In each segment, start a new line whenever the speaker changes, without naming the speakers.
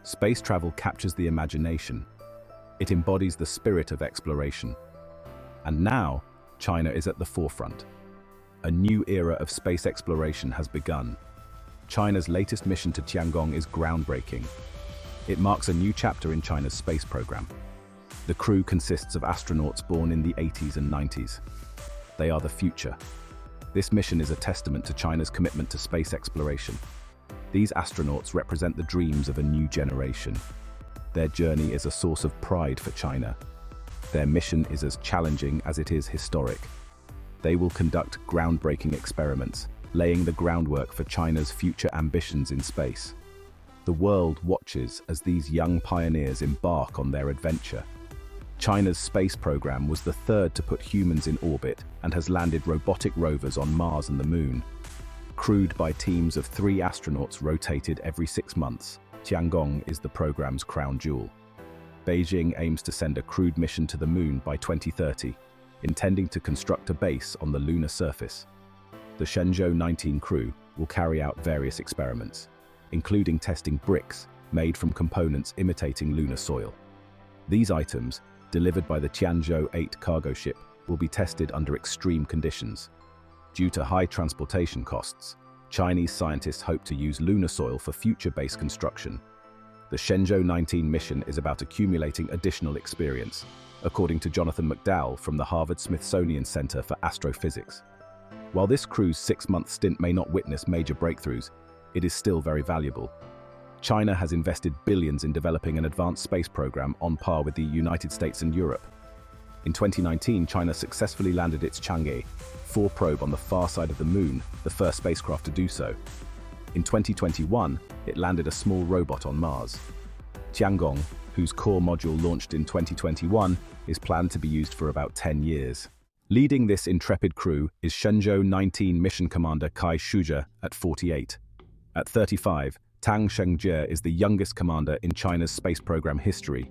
Space travel captures the imagination. It embodies the spirit of exploration. And now, China is at the forefront. A new era of space exploration has begun. China's latest mission to Tiangong is groundbreaking. It marks a new chapter in China's space program. The crew consists of astronauts born in the 80s and 90s. They are the future. This mission is a testament to China's commitment to space exploration. These astronauts represent the dreams of a new generation. Their journey is a source of pride for China. Their mission is as challenging as it is historic. They will conduct groundbreaking experiments, laying the groundwork for China's future ambitions in space. The world watches as these young pioneers embark on their adventure. China's space program was the third to put humans in orbit and has landed robotic rovers on Mars and the Moon. Crewed by teams of 3 astronauts rotated every 6 months, Tiangong is the program's crown jewel. Beijing aims to send a crewed mission to the Moon by 2030, intending to construct a base on the lunar surface. The Shenzhou 19 crew will carry out various experiments, including testing bricks made from components imitating lunar soil. These items, delivered by the Tianzhou 8 cargo ship, will be tested under extreme conditions. Due to high transportation costs, Chinese scientists hope to use lunar soil for future base construction. The Shenzhou 19 mission is about accumulating additional experience, according to Jonathan McDowell from the Harvard-Smithsonian Center for Astrophysics. While this crew's 6-month stint may not witness major breakthroughs, it is still very valuable. China has invested billions in developing an advanced space program on par with the United States and Europe. In 2019, China successfully landed its Chang'e 4 probe on the far side of the Moon, the first spacecraft to do so. In 2021, it landed a small robot on Mars. Tiangong, whose core module launched in 2021, is planned to be used for about 10 years. Leading this intrepid crew is Shenzhou 19 Mission Commander Kai Shuzhe at 48. At 35, Tang Shengzhe is the youngest commander in China's space program history.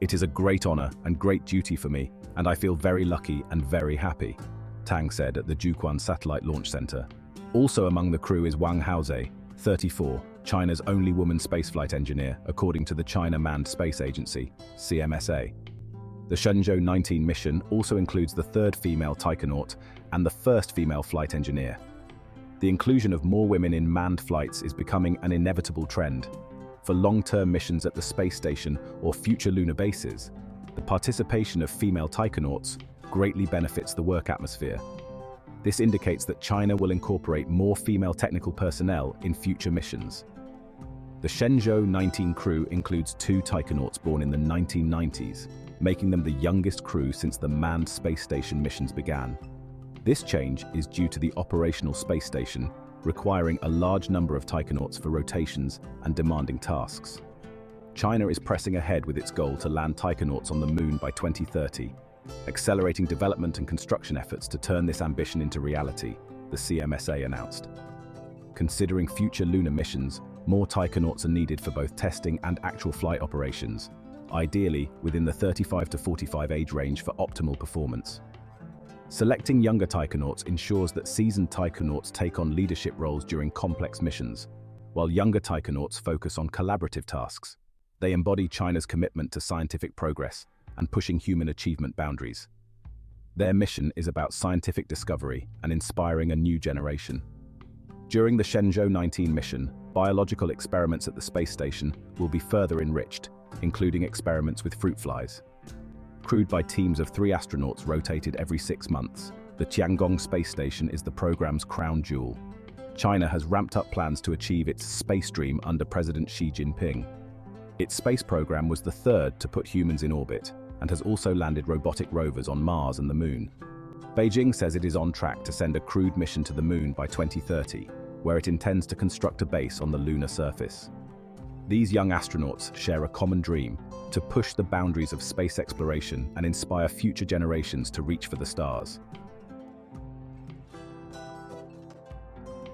It is a great honor and great duty for me, and I feel very lucky and very happy, Tang said at the Jiuquan Satellite Launch Center. Also among the crew is Wang Haozhe, 34, China's only woman spaceflight engineer, according to the China Manned Space Agency, CMSA. The Shenzhou 19 mission also includes the 3rd female taikonaut and the 1st female flight engineer. The inclusion of more women in manned flights is becoming an inevitable trend. For long-term missions at the space station or future lunar bases, the participation of female taikonauts greatly benefits the work atmosphere. This indicates that China will incorporate more female technical personnel in future missions. The Shenzhou 19 crew includes 2 taikonauts born in the 1990s, making them the youngest crew since the manned space station missions began. This change is due to the operational space station requiring a large number of taikonauts for rotations and demanding tasks. China is pressing ahead with its goal to land taikonauts on the Moon by 2030, accelerating development and construction efforts to turn this ambition into reality, the CMSA announced. Considering future lunar missions, more taikonauts are needed for both testing and actual flight operations, ideally within the 35 to 45 age range for optimal performance. Selecting younger taikonauts ensures that seasoned taikonauts take on leadership roles during complex missions, while younger taikonauts focus on collaborative tasks. They embody China's commitment to scientific progress and pushing human achievement boundaries. Their mission is about scientific discovery and inspiring a new generation. During the Shenzhou 19 mission, biological experiments at the space station will be further enriched, including experiments with fruit flies. Crewed by teams of 3 astronauts rotated every 6 months, the Tiangong space station is the program's crown jewel. China has ramped up plans to achieve its space dream under President Xi Jinping. Its space program was the 3rd to put humans in orbit and has also landed robotic rovers on Mars and the Moon. Beijing says it is on track to send a crewed mission to the Moon by 2030, where it intends to construct a base on the lunar surface. These young astronauts share a common dream: to push the boundaries of space exploration and inspire future generations to reach for the stars.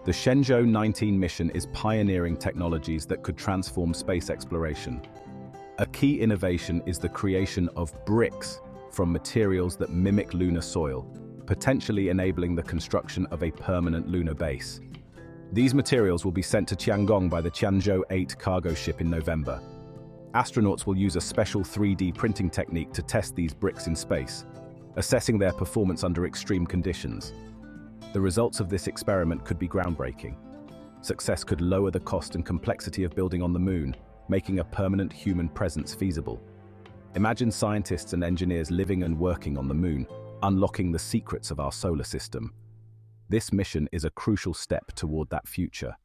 The Shenzhou 19 mission is pioneering technologies that could transform space exploration. A key innovation is the creation of bricks from materials that mimic lunar soil, potentially enabling the construction of a permanent lunar base. These materials will be sent to Tiangong by the Tianzhou 8 cargo ship in November. Astronauts will use a special 3D printing technique to test these bricks in space, assessing their performance under extreme conditions. The results of this experiment could be groundbreaking. Success could lower the cost and complexity of building on the Moon, making a permanent human presence feasible. Imagine scientists and engineers living and working on the Moon, unlocking the secrets of our solar system. This mission is a crucial step toward that future.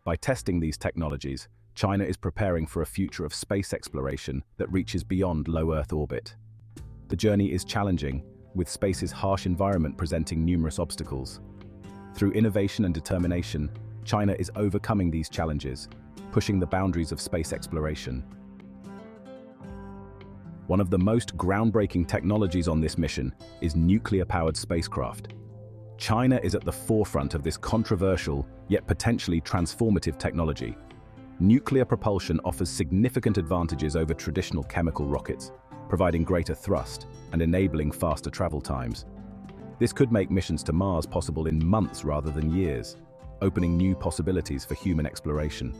By testing these technologies, China is preparing for a future of space exploration that reaches beyond low Earth orbit. The journey is challenging, with space's harsh environment presenting numerous obstacles. Through innovation and determination, China is overcoming these challenges, pushing the boundaries of space exploration. One of the most groundbreaking technologies on this mission is nuclear-powered spacecraft. China is at the forefront of this controversial, yet potentially transformative technology. Nuclear propulsion offers significant advantages over traditional chemical rockets, providing greater thrust and enabling faster travel times. This could make missions to Mars possible in months rather than years, opening new possibilities for human exploration.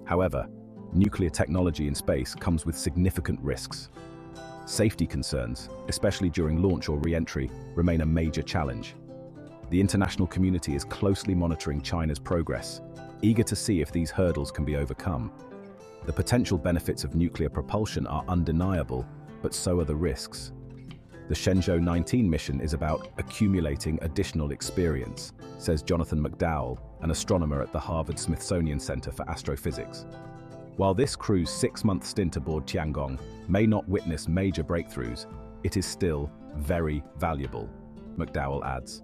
However, nuclear technology in space comes with significant risks. Safety concerns, especially during launch or re-entry, remain a major challenge. The international community is closely monitoring China's progress, eager to see if these hurdles can be overcome. The potential benefits of nuclear propulsion are undeniable, but so are the risks. The Shenzhou 19 mission is about accumulating additional experience, says Jonathan McDowell, an astronomer at the Harvard-Smithsonian Center for Astrophysics. While this crew's 6-month stint aboard Tiangong may not witness major breakthroughs, it is still very valuable, McDowell adds.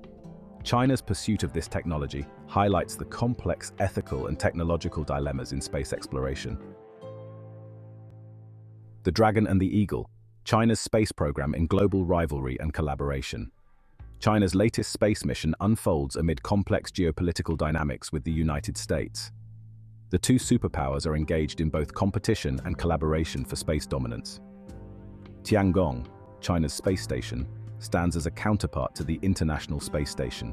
China's pursuit of this technology highlights the complex ethical and technological dilemmas in space exploration. The Dragon and the Eagle, China's space program in global rivalry and collaboration. China's latest space mission unfolds amid complex geopolitical dynamics with the United States. The two superpowers are engaged in both competition and collaboration for space dominance. Tiangong, China's space station, stands as a counterpart to the International Space Station.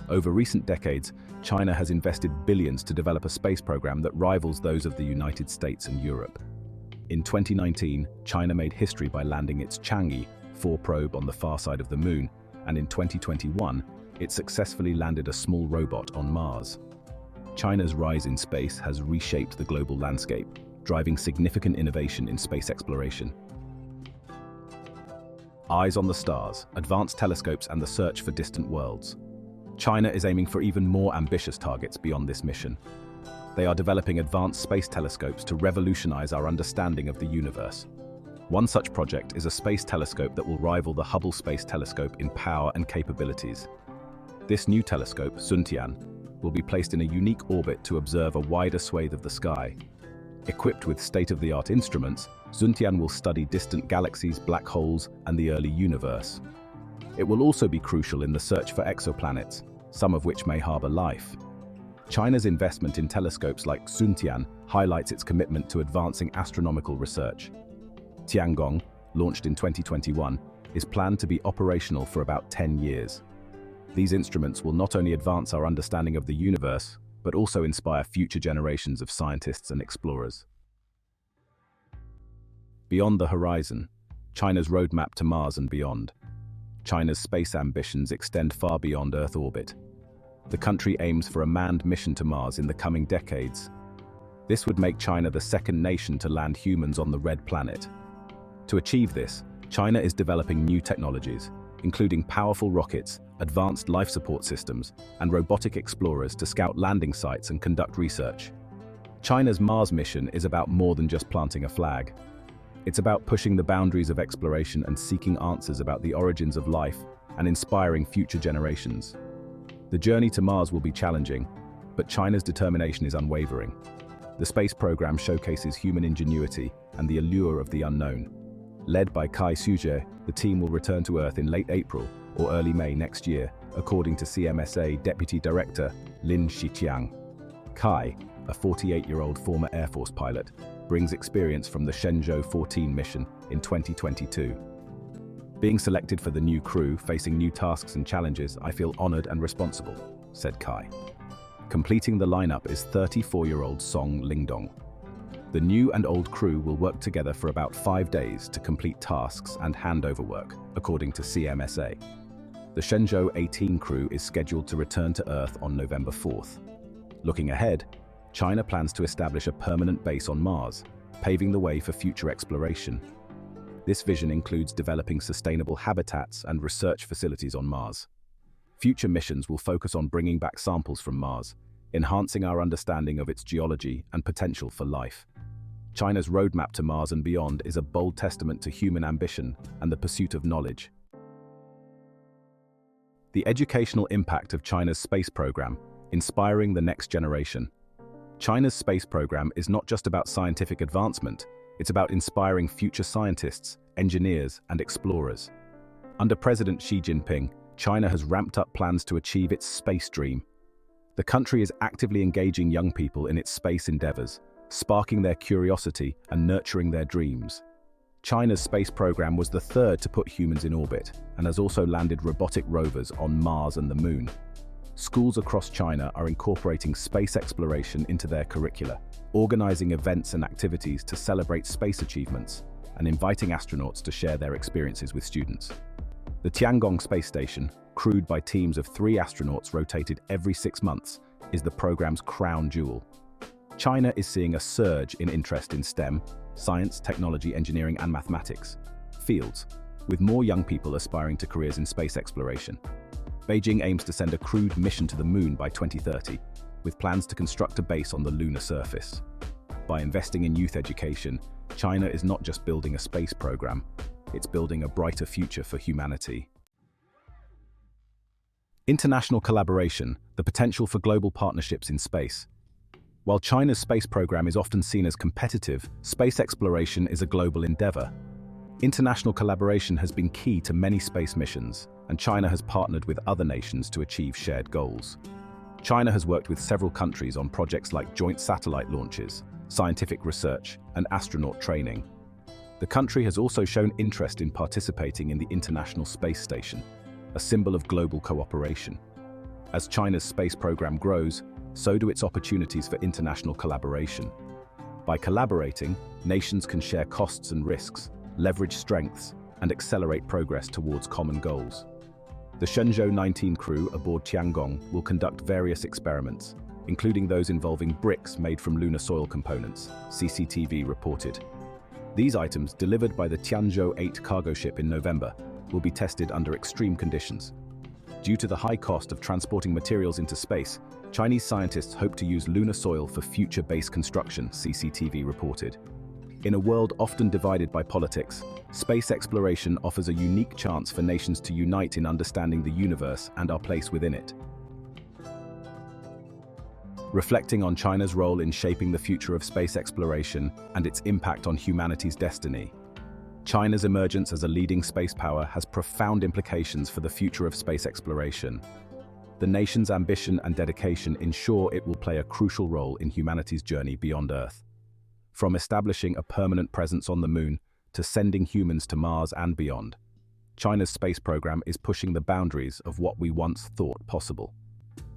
Over recent decades, China has invested billions to develop a space program that rivals those of the United States and Europe. In 2019, China made history by landing its Chang'e 4 probe on the far side of the Moon, and in 2021, it successfully landed a small robot on Mars. China's rise in space has reshaped the global landscape, driving significant innovation in space exploration. Eyes on the stars, advanced telescopes, and the search for distant worlds. China is aiming for even more ambitious targets beyond this mission. They are developing advanced space telescopes to revolutionize our understanding of the universe. One such project is a space telescope that will rival the Hubble Space Telescope in power and capabilities. This new telescope, Xuntian, will be placed in a unique orbit to observe a wider swathe of the sky. Equipped with state-of-the-art instruments, Xuntian will study distant galaxies, black holes, and the early universe. It will also be crucial in the search for exoplanets, some of which may harbor life. China's investment in telescopes like Xuntian highlights its commitment to advancing astronomical research. Tiangong, launched in 2021, is planned to be operational for about 10 years. These instruments will not only advance our understanding of the universe, but also inspire future generations of scientists and explorers. Beyond the horizon, China's roadmap to Mars and beyond. China's space ambitions extend far beyond Earth orbit. The country aims for a manned mission to Mars in the coming decades. This would make China the second nation to land humans on the Red Planet. To achieve this, China is developing new technologies, including powerful rockets, advanced life support systems, and robotic explorers to scout landing sites and conduct research. China's Mars mission is about more than just planting a flag. It's about pushing the boundaries of exploration and seeking answers about the origins of life and inspiring future generations. The journey to Mars will be challenging, but China's determination is unwavering. The space program showcases human ingenuity and the allure of the unknown. Led by Kai Suje, the team will return to Earth in late April or early May next year, according to CMSA Deputy Director Lin Shiqiang. Kai, a 48-year-old former Air Force pilot, brings experience from the Shenzhou 14 mission in 2022. Being selected for the new crew, facing new tasks and challenges, I feel honored and responsible, said Kai. Completing the lineup is 34-year-old Song Lingdong. The new and old crew will work together for about 5 days to complete tasks and handover work, according to CMSA. The Shenzhou 18 crew is scheduled to return to Earth on November 4th. Looking ahead, China plans to establish a permanent base on Mars, paving the way for future exploration. This vision includes developing sustainable habitats and research facilities on Mars. Future missions will focus on bringing back samples from Mars, enhancing our understanding of its geology and potential for life. China's roadmap to Mars and beyond is a bold testament to human ambition and the pursuit of knowledge. The educational impact of China's space program, inspiring the next generation. China's space program is not just about scientific advancement, it's about inspiring future scientists, engineers, and explorers. Under President Xi Jinping, China has ramped up plans to achieve its space dream. The country is actively engaging young people in its space endeavors, sparking their curiosity and nurturing their dreams. China's space program was the third to put humans in orbit and has also landed robotic rovers on Mars and the Moon. Schools across China are incorporating space exploration into their curricula, organizing events and activities to celebrate space achievements, and inviting astronauts to share their experiences with students. The Tiangong space station, crewed by teams of 3 astronauts rotated every 6 months, is the program's crown jewel. China is seeing a surge in interest in STEM, science, technology, engineering, and mathematics fields, with more young people aspiring to careers in space exploration. Beijing aims to send a crewed mission to the Moon by 2030, with plans to construct a base on the lunar surface. By investing in youth education, China is not just building a space program, it's building a brighter future for humanity. International collaboration, the potential for global partnerships in space. While China's space program is often seen as competitive, space exploration is a global endeavor. International collaboration has been key to many space missions, and China has partnered with other nations to achieve shared goals. China has worked with several countries on projects like joint satellite launches, scientific research, and astronaut training. The country has also shown interest in participating in the International Space Station, a symbol of global cooperation. As China's space program grows, so do its opportunities for international collaboration. By collaborating, nations can share costs and risks, leverage strengths, and accelerate progress towards common goals. The Shenzhou 19 crew aboard Tiangong will conduct various experiments, including those involving bricks made from lunar soil components, CCTV reported. These items, delivered by the Tianzhou 8 cargo ship in November, will be tested under extreme conditions. Due to the high cost of transporting materials into space, Chinese scientists hope to use lunar soil for future base construction, CCTV reported. In a world often divided by politics, space exploration offers a unique chance for nations to unite in understanding the universe and our place within it. Reflecting on China's role in shaping the future of space exploration and its impact on humanity's destiny, China's emergence as a leading space power has profound implications for the future of space exploration. The nation's ambition and dedication ensure it will play a crucial role in humanity's journey beyond Earth. From establishing a permanent presence on the Moon to sending humans to Mars and beyond, China's space program is pushing the boundaries of what we once thought possible.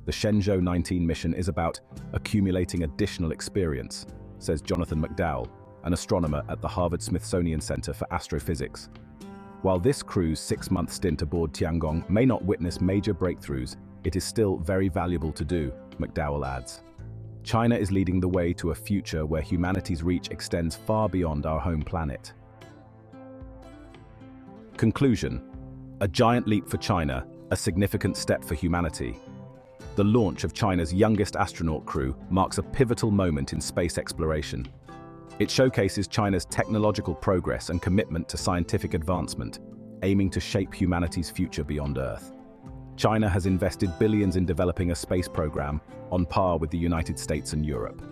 The Shenzhou 19 mission is about accumulating additional experience, says Jonathan McDowell, an astronomer at the Harvard-Smithsonian Center for Astrophysics. While this crew's 6-month stint aboard Tiangong may not witness major breakthroughs, it is still very valuable to do, McDowell adds. China is leading the way to a future where humanity's reach extends far beyond our home planet. Conclusion: a giant leap for China, a significant step for humanity. The launch of China's youngest astronaut crew marks a pivotal moment in space exploration. It showcases China's technological progress and commitment to scientific advancement, aiming to shape humanity's future beyond Earth. China has invested billions in developing a space program on par with the United States and Europe.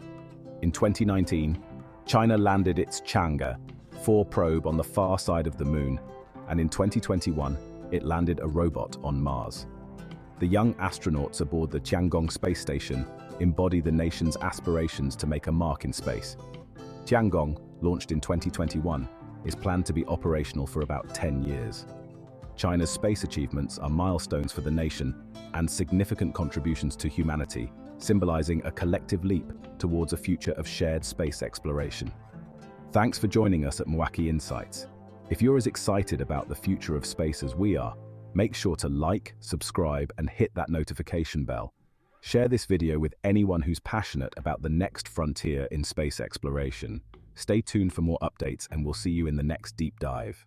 In 2019, China landed its Chang'e 4 probe on the far side of the Moon, and in 2021, it landed a robot on Mars. The young astronauts aboard the Tiangong space station embody the nation's aspirations to make a mark in space. Tiangong, launched in 2021, is planned to be operational for about 10 years. China's space achievements are milestones for the nation and significant contributions to humanity, symbolizing a collective leap towards a future of shared space exploration. Thanks for joining us at Mwaki Insights. If you're as excited about the future of space as we are, make sure to like, subscribe, and hit that notification bell. Share this video with anyone who's passionate about the next frontier in space exploration. Stay tuned for more updates, and we'll see you in the next deep dive.